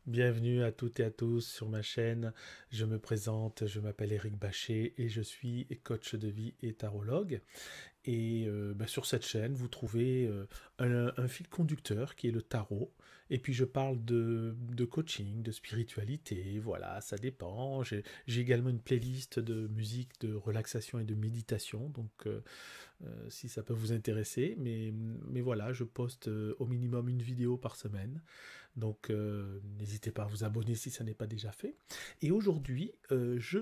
Bienvenue à toutes et à tous sur ma chaîne. Je me présente, je m'appelle Éric Bachet et je suis coach de vie et tarologue. Et sur cette chaîne, vous trouvez un fil conducteur qui est le tarot. Et puis je parle de coaching, de spiritualité, voilà, ça dépend. J'ai également une playlist de musique, de relaxation et de méditation, donc si ça peut vous intéresser. Mais voilà, je poste au minimum une vidéo par semaine. Donc n'hésitez pas à vous abonner si ça n'est pas déjà fait. Et aujourd'hui, je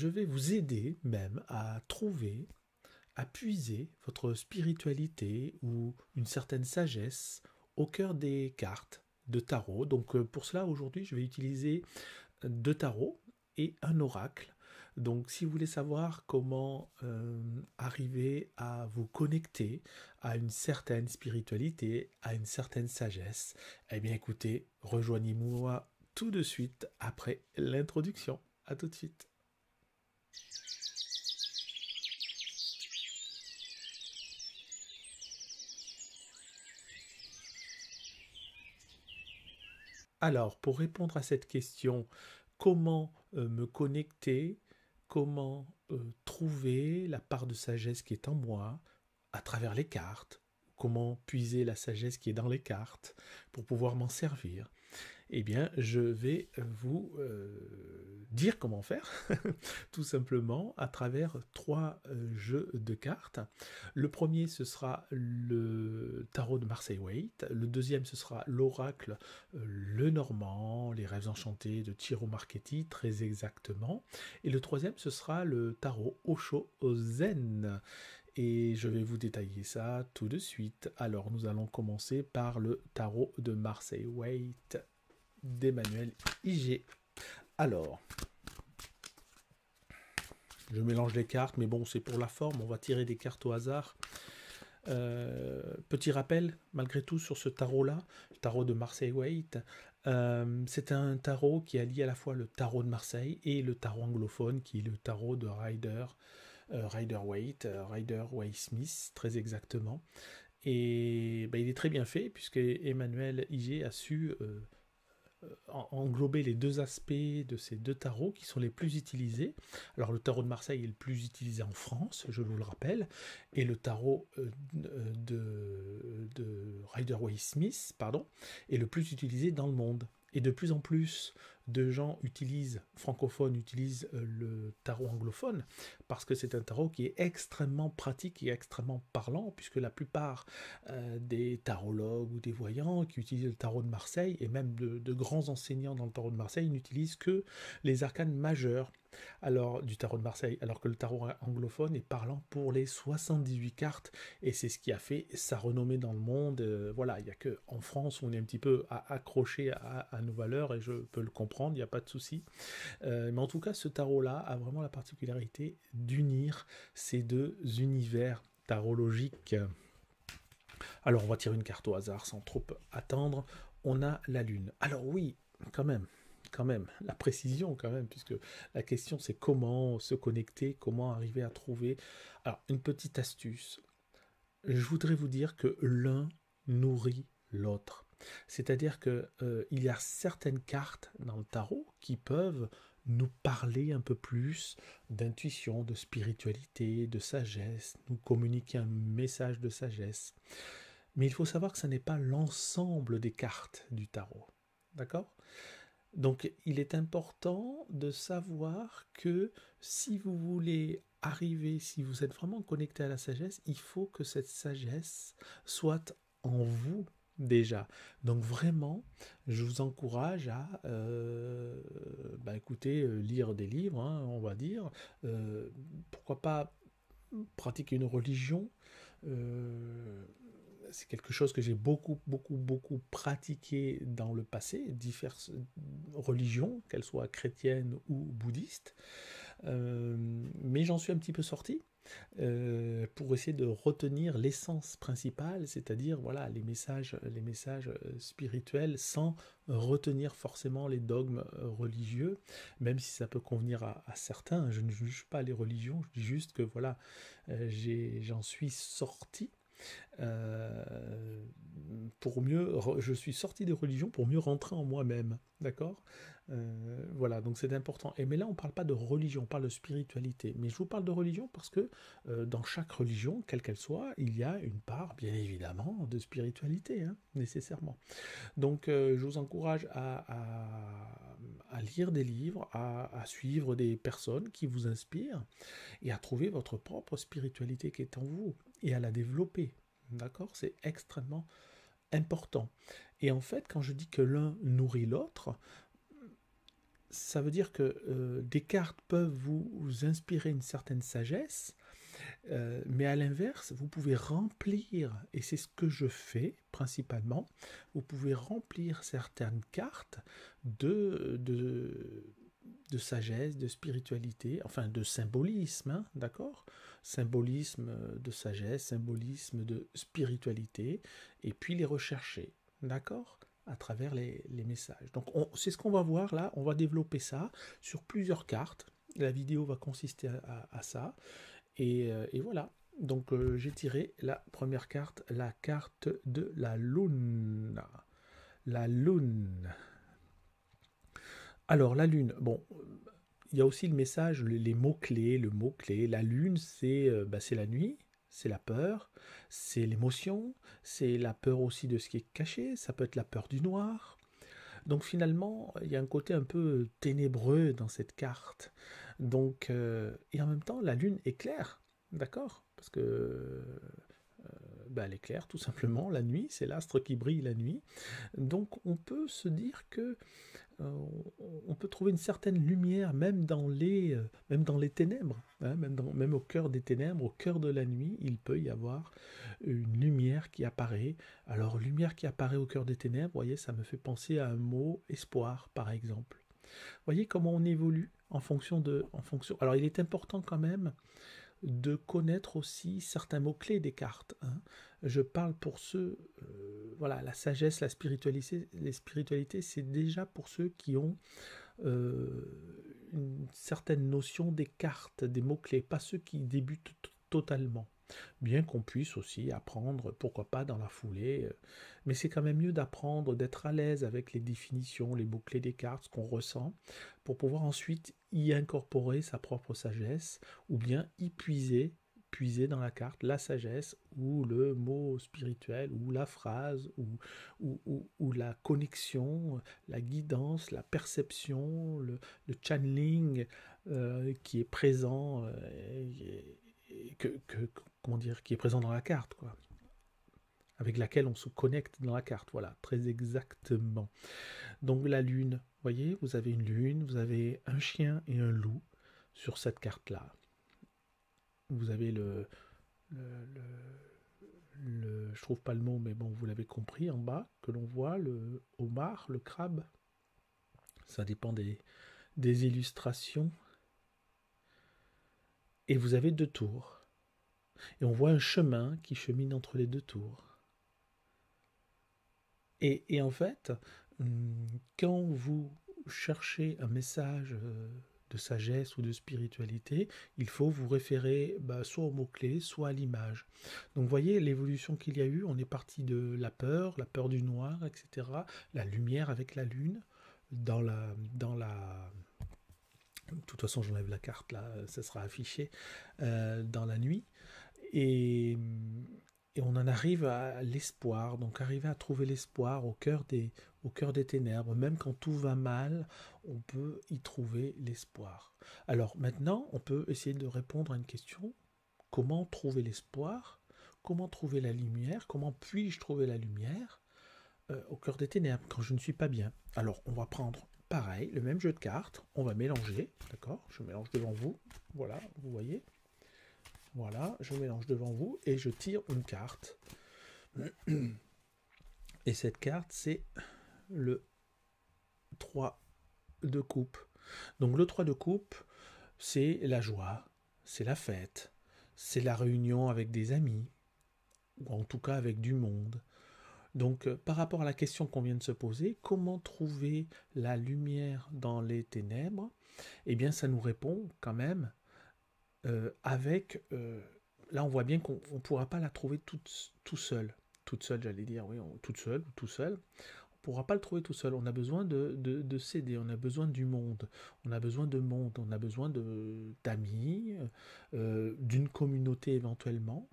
vais vous aider même à trouver, à puiser votre spiritualité ou une certaine sagesse au cœur des cartes de tarot. Donc pour cela, aujourd'hui, je vais utiliser deux tarots et un oracle. Donc si vous voulez savoir comment arriver à vous connecter à une certaine spiritualité, à une certaine sagesse, eh bien écoutez, rejoignez-moi tout de suite après l'introduction. À tout de suite. Alors, pour répondre à cette question, comment me connecter, comment trouver la part de sagesse qui est en moi à travers les cartes, comment puiser la sagesse qui est dans les cartes pour pouvoir m'en servir, eh bien, je vais vous dire comment faire, tout simplement à travers trois jeux de cartes. Le premier, ce sera le tarot de Marseille Waite. Le deuxième, ce sera l'oracle Le Normand, les rêves enchantés de Ciro Marchetti, très exactement. Et le troisième, ce sera le tarot Osho Zen. Et je vais vous détailler ça tout de suite. Alors, nous allons commencer par le tarot de Marseille Waite d'Emmanuel IG. Alors, je mélange les cartes, mais bon, c'est pour la forme, on va tirer des cartes au hasard. Petit rappel, malgré tout, sur ce tarot-là, le tarot de Marseille Waite, c'est un tarot qui allie à la fois le tarot de Marseille et le tarot anglophone, qui est le tarot de Rider Waite Smith, très exactement. Et ben, il est très bien fait, puisque Emmanuel IG a su englober les deux aspects de ces deux tarots qui sont les plus utilisés. Alors le tarot de Marseille est le plus utilisé en France, je vous le rappelle, et le tarot de Rider-Waite Smith, pardon, est le plus utilisé dans le monde. Et de plus en plus de gens francophones utilisent le tarot anglophone, parce que c'est un tarot qui est extrêmement pratique et extrêmement parlant, puisque la plupart des tarologues ou des voyants qui utilisent le tarot de Marseille, et même de grands enseignants dans le tarot de Marseille, n'utilisent que les arcanes majeurs du tarot de Marseille, alors que le tarot anglophone est parlant pour les 78 cartes, et c'est ce qui a fait sa renommée dans le monde. Voilà, il n'y a qu'en France où on est un petit peu accroché à nos valeurs, et je peux le comprendre, il n'y a pas de souci. Mais en tout cas, ce tarot-là a vraiment la particularité d'unir ces deux univers tarologiques. Alors, on va tirer une carte au hasard sans trop attendre. On a la Lune. Alors oui, quand même, la précision quand même, puisque la question c'est comment se connecter, comment arriver à trouver. Alors, une petite astuce. Je voudrais vous dire que l'un nourrit l'autre. C'est-à-dire que il y a certaines cartes dans le tarot qui peuvent nous parler un peu plus d'intuition, de spiritualité, de sagesse, nous communiquer un message de sagesse. Mais il faut savoir que ce n'est pas l'ensemble des cartes du tarot. D'accord? Donc il est important de savoir que si vous voulez arriver, si vous êtes vraiment connecté à la sagesse, il faut que cette sagesse soit en vous déjà. Donc vraiment, je vous encourage à écouter, lire des livres, hein, on va dire. Pourquoi pas pratiquer une religion. C'est quelque chose que j'ai beaucoup pratiqué dans le passé, diverses religions, qu'elles soient chrétiennes ou bouddhistes. Mais j'en suis un petit peu sorti pour essayer de retenir l'essence principale, c'est-à-dire voilà, les messages spirituels sans retenir forcément les dogmes religieux, même si ça peut convenir à certains. Je ne juge pas les religions, je dis juste que voilà, j'en suis sorti. Je suis sorti des religions pour mieux rentrer en moi-même, d'accord. Voilà, donc c'est important. Mais là, on ne parle pas de religion, on parle de spiritualité. Mais je vous parle de religion parce que dans chaque religion, quelle qu'elle soit, il y a une part, bien évidemment, de spiritualité, hein, nécessairement. Donc, je vous encourage à lire des livres, à suivre des personnes qui vous inspirent et à trouver votre propre spiritualité qui est en vous et à la développer. D'accord? C'est extrêmement important. Et en fait, quand je dis que l'un nourrit l'autre, ça veut dire que des cartes peuvent vous inspirer une certaine sagesse, mais à l'inverse, vous pouvez remplir, et c'est ce que je fais principalement, vous pouvez remplir certaines cartes de sagesse, de spiritualité, enfin de symbolisme, hein, d'accord? Symbolisme de sagesse, symbolisme de spiritualité, et puis les rechercher, d'accord? À travers les messages. Donc c'est ce qu'on va voir là, on va développer ça sur plusieurs cartes. La vidéo va consister à ça. Et voilà. Donc j'ai tiré la première carte, la carte de la lune. La lune. Alors la lune, bon, il y a aussi le message, les mots-clés, le mot-clé. La lune, c'est la nuit, c'est la peur, c'est l'émotion, c'est la peur aussi de ce qui est caché, ça peut être la peur du noir. Donc finalement, il y a un côté un peu ténébreux dans cette carte. Donc, et en même temps, la lune est claire, d'accord? Parce que elle est claire, tout simplement. La nuit, c'est l'astre qui brille la nuit. Donc on peut se dire que on peut trouver une certaine lumière même dans les ténèbres, hein, même au cœur des ténèbres, au cœur de la nuit, il peut y avoir une lumière qui apparaît. Alors lumière qui apparaît au cœur des ténèbres, vous voyez, ça me fait penser à un mot espoir, par exemple. Vous voyez comment on évolue en fonction. Alors il est important quand même de connaître aussi certains mots-clés des cartes, hein. Je parle pour ceux, voilà, la sagesse, la spiritualité, les spiritualités, c'est déjà pour ceux qui ont une certaine notion des cartes, des mots-clés, pas ceux qui débutent totalement. Bien qu'on puisse aussi apprendre, pourquoi pas dans la foulée, mais c'est quand même mieux d'apprendre, d'être à l'aise avec les définitions, les mots-clés des cartes, ce qu'on ressent, pour pouvoir ensuite y incorporer sa propre sagesse, ou bien y puiser dans la carte la sagesse, ou le mot spirituel, ou la phrase, ou la connexion, la guidance, la perception, le channeling qui est présent, comment dire, qui est présent dans la carte, quoi, avec laquelle on se connecte dans la carte, voilà, très exactement. Donc la lune, vous voyez, vous avez une lune, vous avez un chien et un loup sur cette carte-là. Vous avez je trouve pas le mot, mais bon, vous l'avez compris, en bas, que l'on voit, le homard, le crabe. Ça dépend des illustrations. Et vous avez 2 tours. Et on voit un chemin qui chemine entre les 2 tours. Et en fait, quand vous cherchez un message de sagesse ou de spiritualité, il faut vous référer soit au mot-clé, soit à l'image. Donc vous voyez l'évolution qu'il y a eu, on est parti de la peur du noir, etc., la lumière avec la lune, dans la... De toute façon, j'enlève la carte, là, ça sera affiché, dans la nuit. Et on en arrive à l'espoir, donc arriver à trouver l'espoir au cœur des ténèbres. Même quand tout va mal, on peut y trouver l'espoir. Alors maintenant, on peut essayer de répondre à une question. Comment trouver l'espoir? Comment trouver la lumière? Comment puis-je trouver la lumière au cœur des ténèbres quand je ne suis pas bien? Alors, on va prendre pareil, le même jeu de cartes. On va mélanger, d'accord? Je mélange devant vous. Voilà, vous voyez. Voilà, je mélange devant vous et je tire une carte. Et cette carte, c'est le 3 de coupe. Donc le 3 de coupe, c'est la joie, c'est la fête, c'est la réunion avec des amis, ou en tout cas avec du monde. Donc par rapport à la question qu'on vient de se poser, comment trouver la lumière dans les ténèbres? Eh bien ça nous répond quand même avec là, on voit bien qu'on ne pourra pas la trouver tout seul. Toute seule, j'allais dire, oui, toute seule, tout seul. On ne pourra pas le trouver tout seul. On a besoin de s'aider, on a besoin du monde, on a besoin de monde, on a besoin d'amis, d'une communauté éventuellement.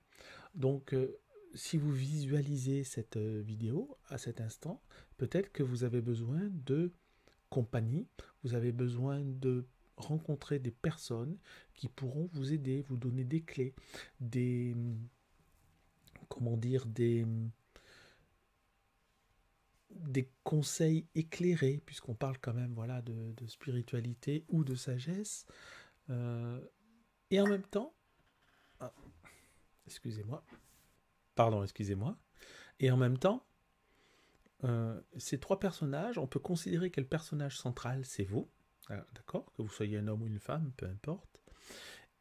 Donc, si vous visualisez cette vidéo à cet instant, peut-être que vous avez besoin de compagnie, vous avez besoin de rencontrer des personnes qui pourront vous aider, vous donner des clés, des, comment dire, des conseils éclairés, puisqu'on parle quand même voilà, de spiritualité ou de sagesse. Et en même temps, ah, excusez-moi, pardon, excusez-moi, et en même temps, ces trois personnages, on peut considérer que le personnage central, c'est vous, d'accord, que vous soyez un homme ou une femme, peu importe,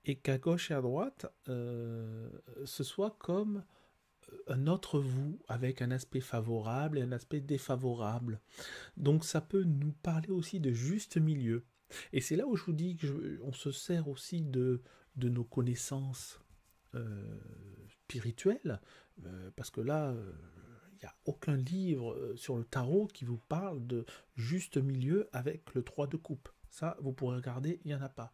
et qu'à gauche et à droite, ce soit comme un autre vous, avec un aspect favorable et un aspect défavorable. Donc ça peut nous parler aussi de juste milieu. Et c'est là où je vous dis qu'on se sert aussi de nos connaissances spirituelles, parce que là, il n'y a aucun livre sur le tarot qui vous parle de juste milieu avec le 3 de coupe. Ça, vous pourrez regarder, il n'y en a pas.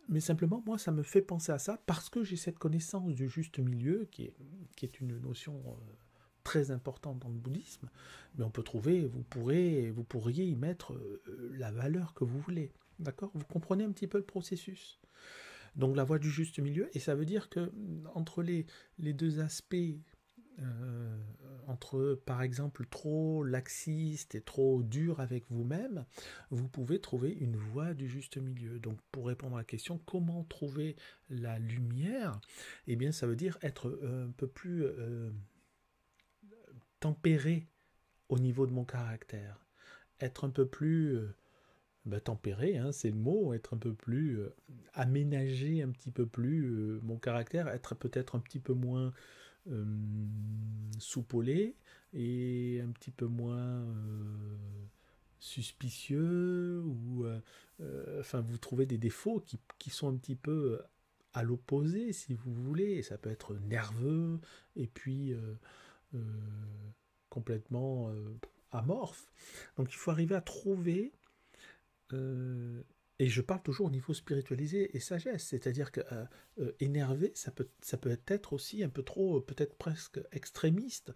Mais simplement, moi, ça me fait penser à ça parce que j'ai cette connaissance du juste milieu qui est une notion très importante dans le bouddhisme. Mais on peut trouver, vous pourriez y mettre la valeur que vous voulez. D'accord? Vous comprenez un petit peu le processus. Donc la voie du juste milieu, et ça veut dire que entre les deux aspects, entre par exemple trop laxiste et trop dur avec vous-même, vous pouvez trouver une voie du juste milieu. Donc pour répondre à la question comment trouver la lumière, eh bien ça veut dire être un peu plus tempéré au niveau de mon caractère, être un peu plus tempéré, hein, c'est le mot, être un peu plus aménager un petit peu plus mon caractère, être peut-être un petit peu moins soupolé et un petit peu moins suspicieux ou enfin vous trouvez des défauts qui sont un petit peu à l'opposé si vous voulez, et ça peut être nerveux et puis euh, complètement amorphe. Donc il faut arriver à trouver et je parle toujours au niveau spiritualisé et sagesse, c'est-à-dire que énervé, ça peut être aussi un peu trop, peut-être presque extrémiste,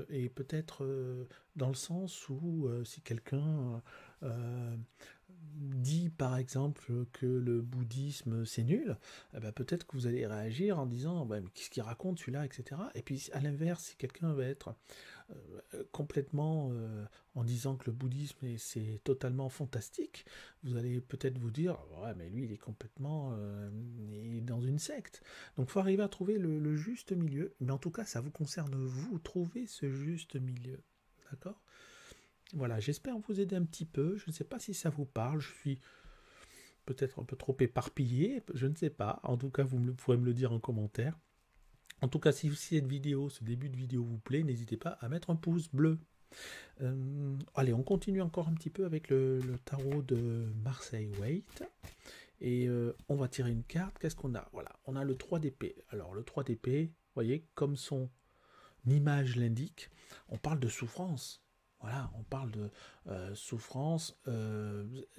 et peut-être dans le sens où si quelqu'un dit par exemple que le bouddhisme c'est nul, eh ben, peut-être que vous allez réagir en disant bah, mais qu'est-ce qu'il raconte celui-là, etc. Et puis à l'inverse, si quelqu'un va être complètement en disant que le bouddhisme c'est totalement fantastique, vous allez peut-être vous dire ouais mais lui il est complètement il est dans une secte. Donc il faut arriver à trouver le juste milieu, mais en tout cas ça vous concerne vous, trouver ce juste milieu, d'accord? Voilà, j'espère vous aider un petit peu, je ne sais pas si ça vous parle, je suis peut-être un peu trop éparpillé, je ne sais pas, en tout cas vous pourrez me le dire en commentaire. En tout cas, si cette vidéo, ce début de vidéo vous plaît, n'hésitez pas à mettre un pouce bleu. Allez, on continue encore un petit peu avec le tarot de Marseille Waite. Et on va tirer une carte. Qu'est-ce qu'on a? Voilà, on a le 3 d'épée. Alors, le 3 d'épée, vous voyez, comme son image l'indique, on parle de souffrance. Voilà, on parle de souffrance.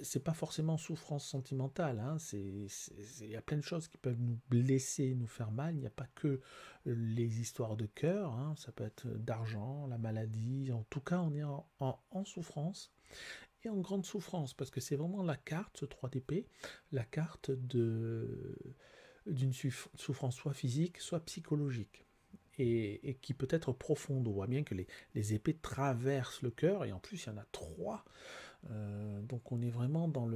C'est pas forcément souffrance sentimentale. Hein, il y a plein de choses qui peuvent nous blesser, nous faire mal. Il n'y a pas que les histoires de cœur. Hein, ça peut être d'argent, la maladie. En tout cas, on est en souffrance et en grande souffrance parce que c'est vraiment la carte, ce 3 d'épée, la carte d'une souffrance soit physique, soit psychologique. Et qui peut être profonde. On voit bien que les épées traversent le cœur, et en plus il y en a 3. Donc on est vraiment dans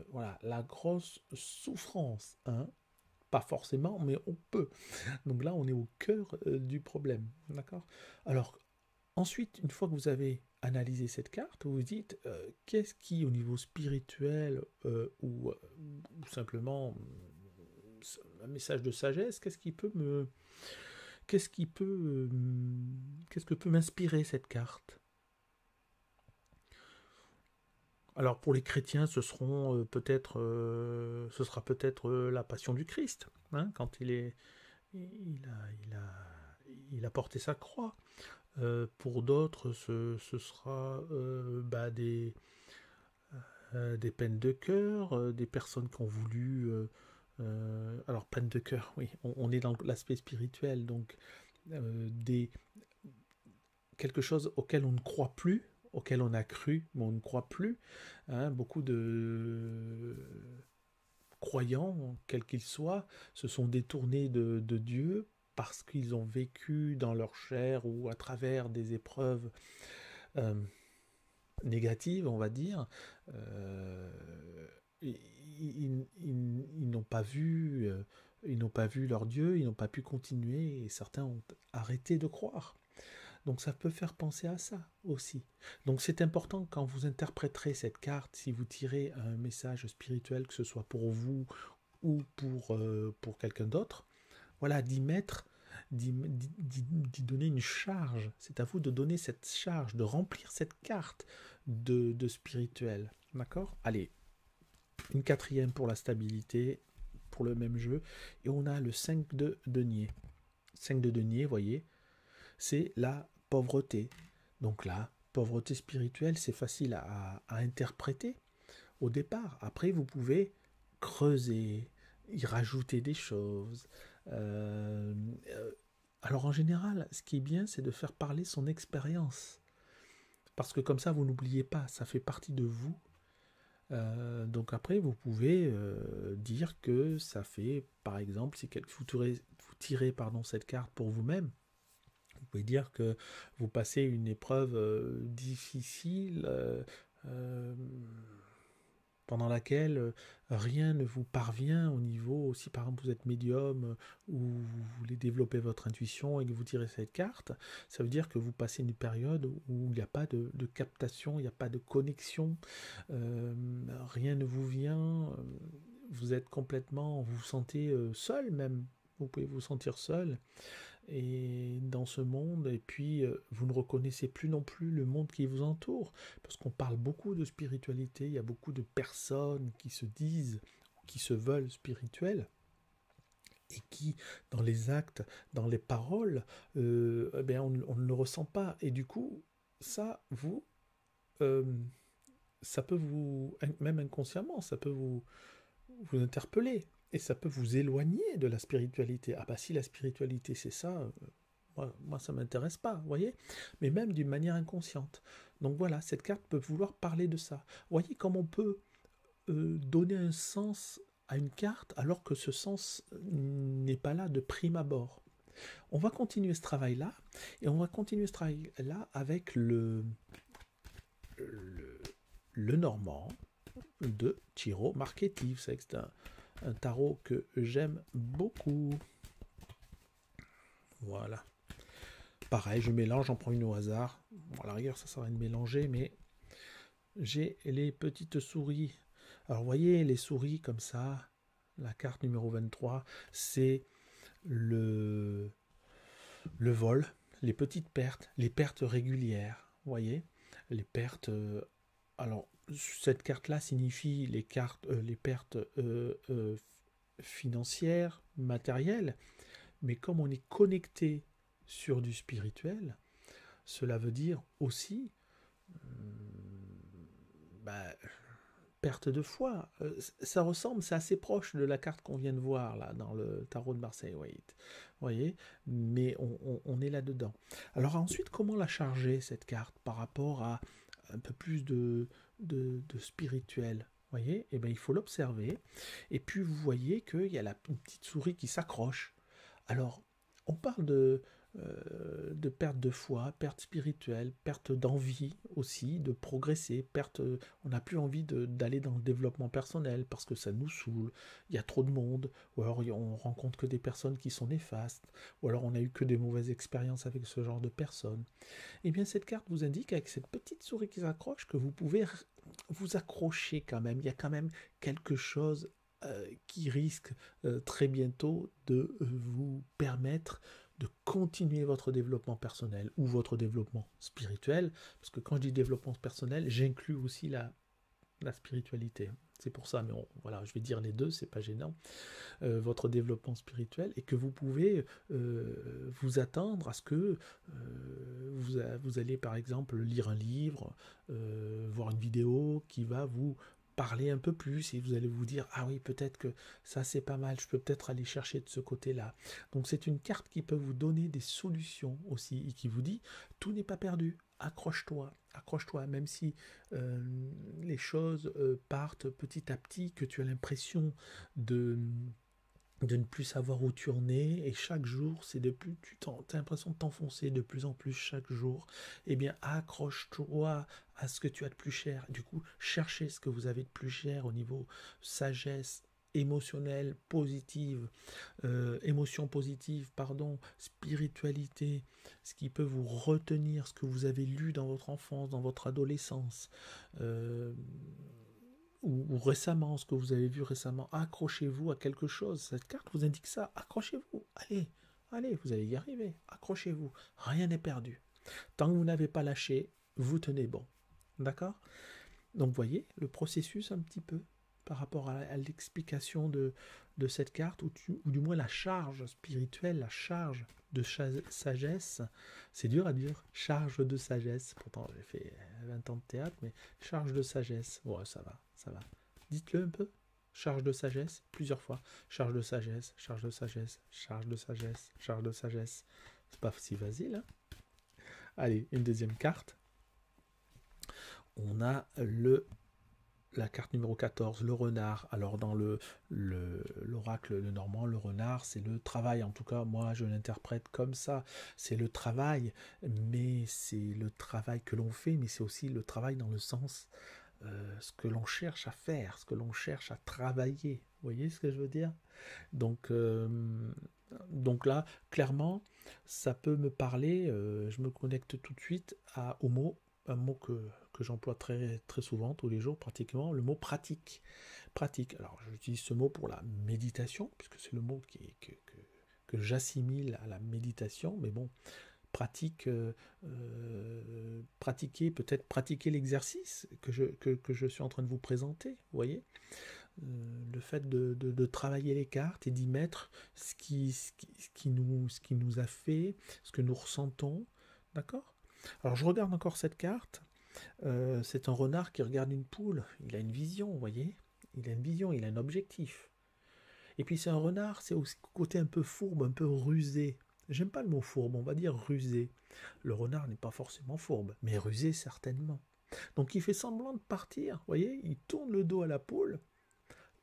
voilà, la grosse souffrance. Hein. Pas forcément, mais on peut. Donc là on est au cœur du problème. D'accord. Alors ensuite, une fois que vous avez analysé cette carte, vous vous dites qu'est-ce qui au niveau spirituel ou simplement un message de sagesse, qu'est-ce que peut m'inspirer cette carte? Alors pour les chrétiens, ce sera peut-être la passion du Christ, hein, quand il a porté sa croix. Pour d'autres, ce sera des peines de cœur, des personnes qui ont voulu... alors peine de cœur, oui, on est dans l'aspect spirituel, donc des quelque chose auquel on ne croit plus, auquel on a cru, mais on ne croit plus. Hein, beaucoup de croyants, quels qu'ils soient, se sont détournés de Dieu parce qu'ils ont vécu dans leur chair ou à travers des épreuves euh, négatives, on va dire. Euh, ils n'ont pas vu, ils n'ont pas vu leur Dieu, ils n'ont pas pu continuer, et certains ont arrêté de croire. Donc ça peut faire penser à ça aussi. Donc c'est important quand vous interpréterez cette carte, si vous tirez un message spirituel, que ce soit pour vous ou pour quelqu'un d'autre, voilà, d'y donner une charge. C'est à vous de donner cette charge, de remplir cette carte de spirituel. D'accord? Allez, une quatrième pour la stabilité, pour le même jeu. Et on a le 5 de denier. 5 de denier, voyez, c'est la pauvreté. Donc là, pauvreté spirituelle, c'est facile à interpréter au départ. Après, vous pouvez creuser, y rajouter des choses. Euh, euh, alors en général, ce qui est bien, c'est de faire parler son expérience. Parce que comme ça, vous n'oubliez pas, ça fait partie de vous. Donc après, vous pouvez dire que ça fait, par exemple, si vous tirez cette carte pour vous-même, vous pouvez dire que vous passez une épreuve difficile pendant laquelle rien ne vous parvient au niveau, si par exemple vous êtes médium ou vous voulez développer votre intuition et que vous tirez cette carte, ça veut dire que vous passez une période où il n'y a pas de captation, il n'y a pas de connexion, rien ne vous vient, vous êtes complètement, vous vous sentez seul même, vous pouvez vous sentir seul et dans ce monde, et puis vous ne reconnaissez plus non plus le monde qui vous entoure, parce qu'on parle beaucoup de spiritualité, il y a beaucoup de personnes qui se disent, qui se veulent spirituelles, et qui, dans les actes, dans les paroles, on ne le ressent pas, et du coup, ça, euh, ça peut vous, même inconsciemment, ça peut vous interpeller, et ça peut vous éloigner de la spiritualité. Ah bah si la spiritualité c'est ça, moi ça m'intéresse pas, vous voyez. Mais même d'une manière inconsciente. Donc voilà, cette carte peut vouloir parler de ça. Vous voyez comme on peut donner un sens à une carte alors que ce sens n'est pas là de prime abord. On va continuer ce travail-là, et on va continuer ce travail-là avec le Normand de Ciro Marchetti. Vous savez que c'est un tarot que j'aime beaucoup. Voilà. Pareil, je mélange, j'en prends une au hasard. Bon, à la rigueur, ça sert à rien de mélanger, mais j'ai les petites souris. Alors, vous voyez, les souris comme ça, la carte numéro 23, c'est le vol, les petites pertes, les pertes régulières. Vous voyez, les pertes. Alors, cette carte-là signifie les pertes financières, matérielles, mais comme on est connecté sur du spirituel, cela veut dire aussi bah, perte de foi. Ça ressemble, c'est assez proche de la carte qu'on vient de voir là dans le tarot de Marseille White. Vous voyez, mais on est là-dedans. Alors ensuite, comment la charger cette carte par rapport à un peu plus de spirituel? Voyez, et bien il faut l'observer, et puis vous voyez qu'il y a une petite souris qui s'accroche. Alors, on parle de perte de foi, perte spirituelle, perte d'envie aussi, de progresser, on n'a plus envie d'aller dans le développement personnel parce que ça nous saoule, il y a trop de monde, ou alors on rencontre que des personnes qui sont néfastes, ou alors on n'a eu que des mauvaises expériences avec ce genre de personnes. Et bien cette carte vous indique avec cette petite souris qui s'accroche que vous pouvez vous accrocher quand même, il y a quand même quelque chose qui risque très bientôt de vous permettre de continuer votre développement personnel ou votre développement spirituel, parce que quand je dis développement personnel, j'inclus aussi la spiritualité. C'est pour ça, mais voilà, je vais dire les deux, c'est pas gênant. Votre développement spirituel, et que vous pouvez vous attendre à ce que vous allez par exemple lire un livre, voir une vidéo qui va vous parler un peu plus, et vous allez vous dire ah oui, peut-être que ça c'est pas mal, je peux peut-être aller chercher de ce côté-là. Donc c'est une carte qui peut vous donner des solutions aussi, et qui vous dit tout n'est pas perdu. Accroche-toi, même si les choses partent petit à petit, que tu as l'impression de ne plus savoir où tu en es, et chaque jour, c'est de plus, as l'impression de t'enfoncer de plus en plus chaque jour. Eh bien, accroche-toi à ce que tu as de plus cher. Du coup, cherchez ce que vous avez de plus cher au niveau sagesse émotionnelle, positive, émotion positive, pardon, spiritualité, ce qui peut vous retenir, ce que vous avez lu dans votre enfance, dans votre adolescence, ou récemment, ce que vous avez vu récemment. Accrochez-vous à quelque chose. Cette carte vous indique ça. Accrochez-vous. Allez, vous allez y arriver. Accrochez-vous. Rien n'est perdu. Tant que vous n'avez pas lâché, vous tenez bon. D'accord? Donc, vous voyez le processus un petit peu par rapport à l'explication de cette carte, ou du moins la charge spirituelle, la charge de sagesse. C'est dur à dire, charge de sagesse. Pourtant, j'ai fait 20 ans de théâtre, mais charge de sagesse. Ouais, ça va. Dites-le un peu. Charge de sagesse, plusieurs fois. Charge de sagesse, charge de sagesse, charge de sagesse, charge de sagesse. C'est pas si facile, hein? Allez, une deuxième carte. On a la carte numéro 14, le renard. Alors dans l'oracle de Normand, le renard, c'est le travail. En tout cas, moi, je l'interprète comme ça. C'est le travail, mais c'est le travail que l'on fait, mais c'est aussi le travail dans le sens, ce que l'on cherche à faire, ce que l'on cherche à travailler. Vous voyez ce que je veux dire? Donc là, clairement, ça peut me parler. Je me connecte tout de suite au mot, un mot que j'emploie très, très souvent, tous les jours pratiquement, le mot pratique. Pratique. Alors, j'utilise ce mot pour la méditation, puisque c'est le mot que j'assimile à la méditation, mais bon, pratiquer l'exercice que je suis en train de vous présenter, vous voyez, le fait de travailler les cartes et d'y mettre ce qui nous a fait, ce que nous ressentons, d'accord? Alors je regarde encore cette carte, c'est un renard qui regarde une poule, il a une vision, vous voyez, il a une vision, il a un objectif. Et puis c'est un renard, c'est aussi côté un peu fourbe, un peu rusé. J'aime pas le mot fourbe, on va dire rusé. Le renard n'est pas forcément fourbe, mais rusé certainement. Donc il fait semblant de partir, vous voyez, il tourne le dos à la poule,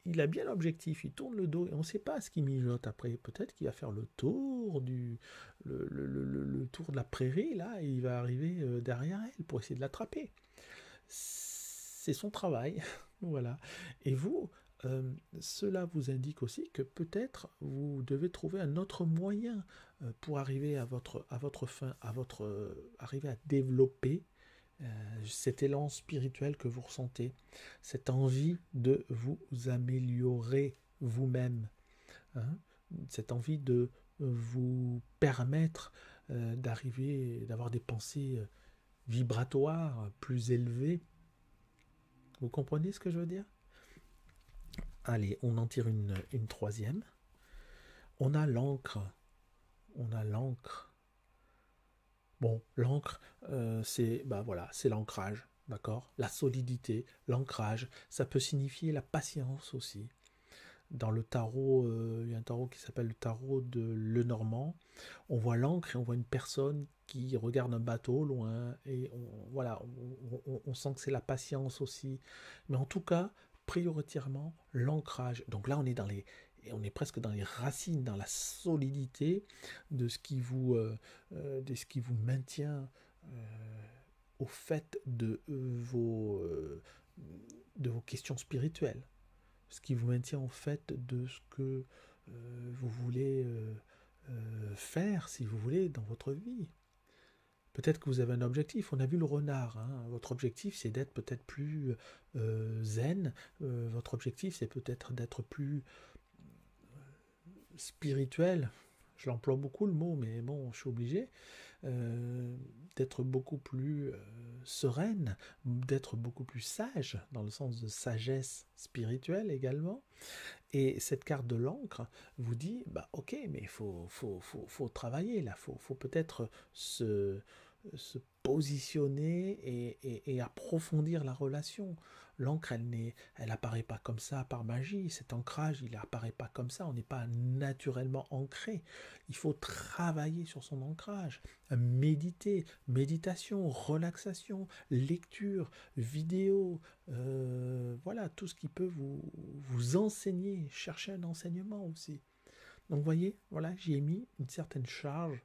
il a bien l'objectif, il tourne le dos, et on ne sait pas ce qu'il mijote après. Peut-être qu'il va faire le tour le tour de la prairie, là, et il va arriver derrière elle pour essayer de l'attraper. C'est son travail, voilà. Et vous, cela vous indique aussi que peut-être vous devez trouver un autre moyen pour arriver à votre fin, arriver à développer cet élan spirituel que vous ressentez, cette envie de vous améliorer vous-même, hein, cette envie de vous permettre d'avoir des pensées vibratoires plus élevées. Vous comprenez ce que je veux dire? Allez, on en tire une troisième. On a l'encre. Bon, l'encre, c'est l'ancrage, d'accord? La solidité, l'ancrage, ça peut signifier la patience aussi. Dans le tarot, il y a un tarot qui s'appelle le tarot de Lenormand. On voit l'encre et on voit une personne qui regarde un bateau au loin, et on sent que c'est la patience aussi. Mais en tout cas, prioritairement, l'ancrage. Donc là, on est presque dans les racines, dans la solidité de ce qui vous maintient au fait de vos questions spirituelles, ce qui vous maintient au fait de ce que vous voulez faire, si vous voulez, dans votre vie. Peut-être que vous avez un objectif. On a vu le renard, hein. Votre objectif, c'est d'être peut-être plus zen. Votre objectif, c'est peut-être d'être plus spirituel. Je l'emploie beaucoup le mot, mais bon, je suis obligé. d'être beaucoup plus sereine, d'être beaucoup plus sage, dans le sens de sagesse spirituelle également. Et cette carte de l'encre vous dit, bah ok, mais il faut travailler là, faut peut-être se positionner et approfondir la relation. L'encre, elle apparaît pas comme ça par magie. Cet ancrage, il apparaît pas comme ça. On n'est pas naturellement ancré. Il faut travailler sur son ancrage, méditer, méditation, relaxation, lecture, vidéo, voilà, tout ce qui peut vous enseigner, chercher un enseignement aussi. Donc, vous voyez, voilà, j'y ai mis une certaine charge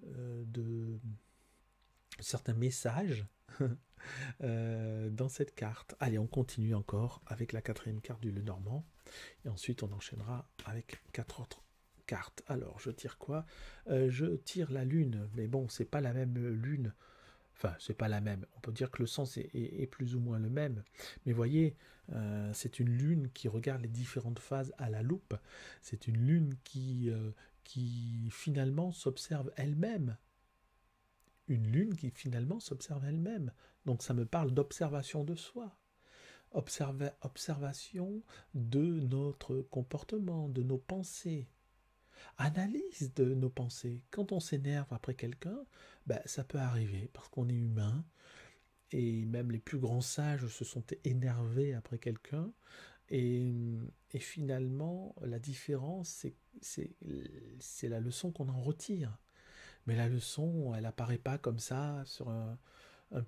de certains messages dans cette carte. Allez, on continue encore avec la quatrième carte du Lenormand. Et ensuite, on enchaînera avec 4 autres cartes. Alors, je tire quoi? Je tire la lune. Mais bon, c'est pas la même lune. Enfin, c'est pas la même. On peut dire que le sens est plus ou moins le même. Mais voyez, c'est une lune qui regarde les différentes phases à la loupe. C'est une lune qui finalement s'observe elle-même. Une lune qui finalement s'observe elle-même. Donc ça me parle d'observation de soi. Observation de notre comportement, de nos pensées. Analyse de nos pensées. Quand on s'énerve après quelqu'un, ben, ça peut arriver parce qu'on est humain. Et même les plus grands sages se sont énervés après quelqu'un. Et, et finalement, la différence, c'est la leçon qu'on en retire. Mais la leçon, elle apparaît pas comme ça sur un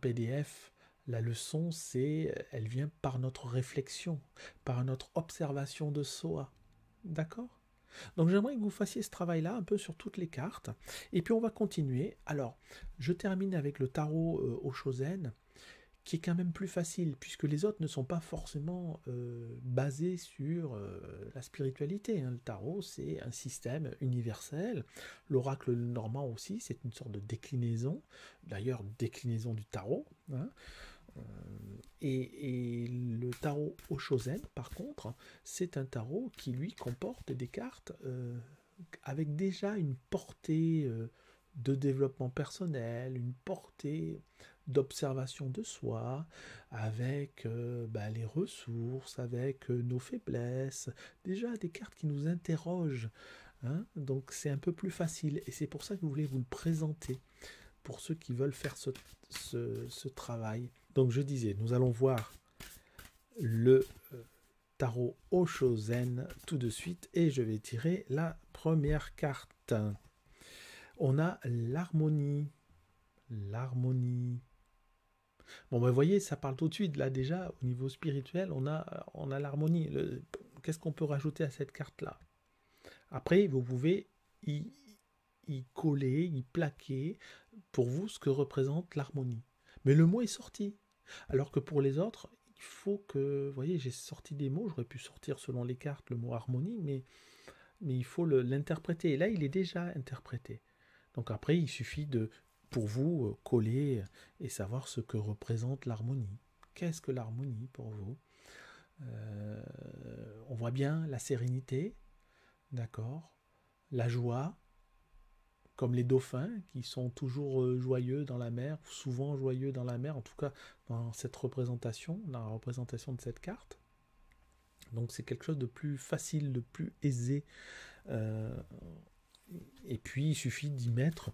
PDF. La leçon, elle vient par notre réflexion, par notre observation de soi. D'accord? Donc j'aimerais que vous fassiez ce travail-là un peu sur toutes les cartes. Et puis on va continuer. Alors, je termine avec le tarot Oshozen, qui est quand même plus facile, puisque les autres ne sont pas forcément basés sur la spiritualité. Hein. Le tarot, c'est un système universel. L'oracle normand aussi, c'est une sorte de déclinaison, d'ailleurs déclinaison du tarot. Hein. Et le tarot Oshozen, par contre, c'est un tarot qui, lui, comporte des cartes avec déjà une portée de développement personnel, une portée d'observation de soi, avec les ressources, avec nos faiblesses, déjà des cartes qui nous interrogent. Hein. Donc c'est un peu plus facile, et c'est pour ça que je voulais vous le présenter, pour ceux qui veulent faire ce travail. Donc je disais, nous allons voir le tarot Oshozen tout de suite, et je vais tirer la première carte. On a l'harmonie. L'harmonie. Bon, ben, vous voyez, ça parle tout de suite. Là, déjà, au niveau spirituel, on a l'harmonie. Qu'est-ce qu'on peut rajouter à cette carte-là? Après, vous pouvez y coller, y plaquer pour vous ce que représente l'harmonie. Mais le mot est sorti. Alors que pour les autres, il faut que... Vous voyez, j'ai sorti des mots. J'aurais pu sortir selon les cartes le mot harmonie, mais il faut l'interpréter. Et là, il est déjà interprété. Donc après, il suffit pour vous, coller et savoir ce que représente l'harmonie. Qu'est-ce que l'harmonie pour vous? On voit bien la sérénité, d'accord? La joie, comme les dauphins qui sont toujours joyeux dans la mer, souvent joyeux dans la mer, en tout cas dans cette représentation, dans la représentation de cette carte. Donc c'est quelque chose de plus facile, de plus aisé. Et puis il suffit d'y mettre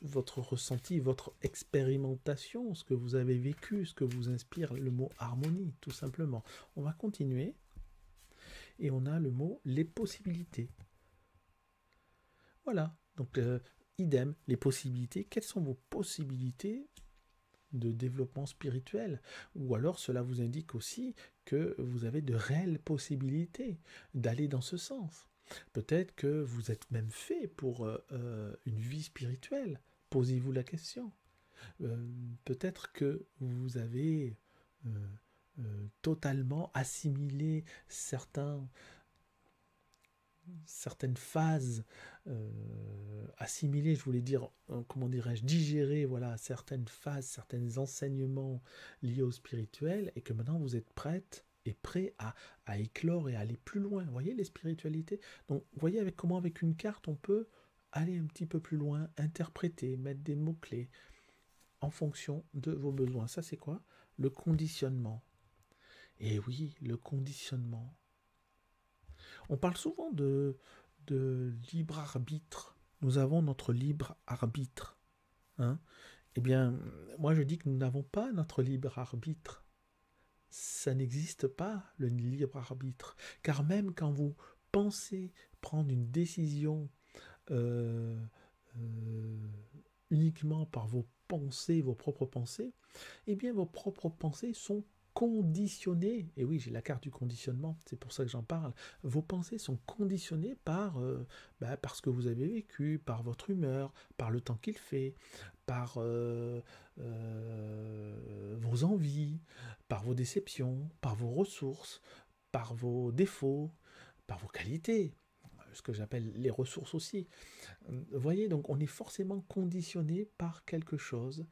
votre ressenti, votre expérimentation, ce que vous avez vécu, ce que vous inspire le mot harmonie, tout simplement. On va continuer. Et on a le mot les possibilités. Voilà. Donc, idem, les possibilités. Quelles sont vos possibilités de développement spirituel? Ou alors, cela vous indique aussi que vous avez de réelles possibilités d'aller dans ce sens. Peut-être que vous êtes même fait pour une vie spirituelle. Posez-vous la question. Peut-être que vous avez totalement assimilé certaines phases, assimilé, je voulais dire, comment dirais-je, digérer, voilà, certaines phases, certains enseignements liés au spirituel, et que maintenant vous êtes prête et prêt à éclore et à aller plus loin. Vous voyez les spiritualités? Donc, vous voyez comment avec une carte on peut aller un petit peu plus loin, interpréter, mettre des mots-clés en fonction de vos besoins. Ça, c'est quoi? Le conditionnement. Et oui, le conditionnement. On parle souvent de libre arbitre. Nous avons notre libre arbitre. Hein? Eh bien, moi je dis que nous n'avons pas notre libre arbitre. Ça n'existe pas, le libre arbitre. Car même quand vous pensez prendre une décision euh, euh, uniquement par vos pensées, vos propres pensées, eh bien vos propres pensées sont conditionnées. Et oui, j'ai la carte du conditionnement, c'est pour ça que j'en parle. Vos pensées sont conditionnées par ce que vous avez vécu, par votre humeur, par le temps qu'il fait, par vos envies, par vos déceptions, par vos ressources, par vos défauts, par vos qualités, ce que j'appelle les ressources aussi. Vous voyez, donc on est forcément conditionné par quelque chose,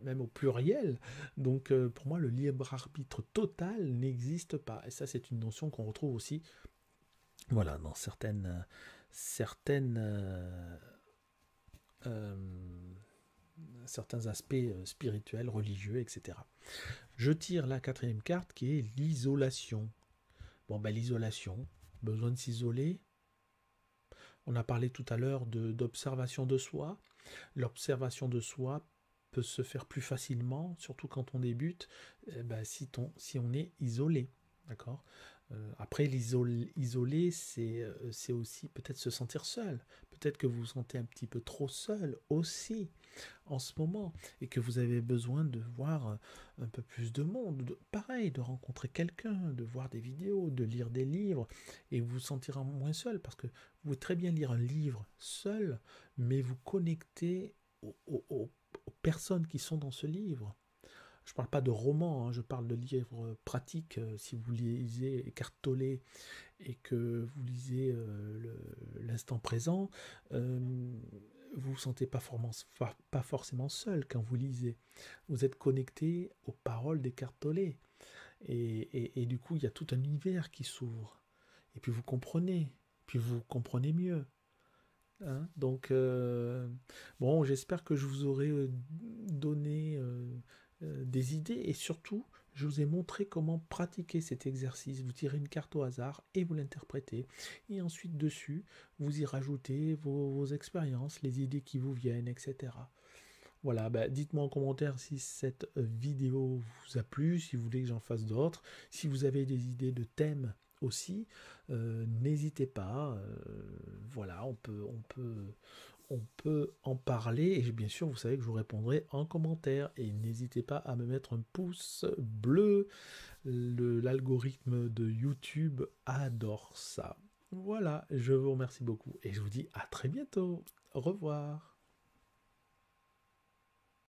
même au pluriel. Donc pour moi, le libre arbitre total n'existe pas. Et ça, c'est une notion qu'on retrouve aussi, voilà, dans certaines certains aspects spirituels, religieux, etc. Je tire la quatrième carte qui est l'isolation. Bon, ben l'isolation, besoin de s'isoler. On a parlé tout à l'heure d'observation de soi. L'observation de soi peut se faire plus facilement, surtout quand on débute, si on est isolé. D'accord. Après, l'isolé, c'est aussi peut-être se sentir seul. Peut-être que vous vous sentez un petit peu trop seul aussi en ce moment et que vous avez besoin de voir un peu plus de monde. Pareil, de rencontrer quelqu'un, de voir des vidéos, de lire des livres et vous vous sentirez moins seul parce que vous pouvez très bien lire un livre seul, mais vous connecter aux personnes qui sont dans ce livre. Je ne parle pas de romans, hein, je parle de livres pratiques. Si vous lisez Eckhart Tolle et que vous lisez l'instant présent, vous ne vous sentez pas forcément seul quand vous lisez. Vous êtes connecté aux paroles d'Eckhart Tolle. Et du coup, il y a tout un univers qui s'ouvre. Et puis vous comprenez mieux. Hein. Donc, bon, j'espère que je vous aurai donné des idées et surtout, je vous ai montré comment pratiquer cet exercice. Vous tirez une carte au hasard et vous l'interprétez. Et ensuite, dessus, vous y rajoutez vos expériences, les idées qui vous viennent, etc. Voilà, dites-moi en commentaire si cette vidéo vous a plu, si vous voulez que j'en fasse d'autres, si vous avez des idées de thèmes aussi, n'hésitez pas. Voilà, on peut en parler et bien sûr, vous savez que je vous répondrai en commentaire et n'hésitez pas à me mettre un pouce bleu. L'algorithme de YouTube adore ça. Voilà, je vous remercie beaucoup et je vous dis à très bientôt. Au revoir.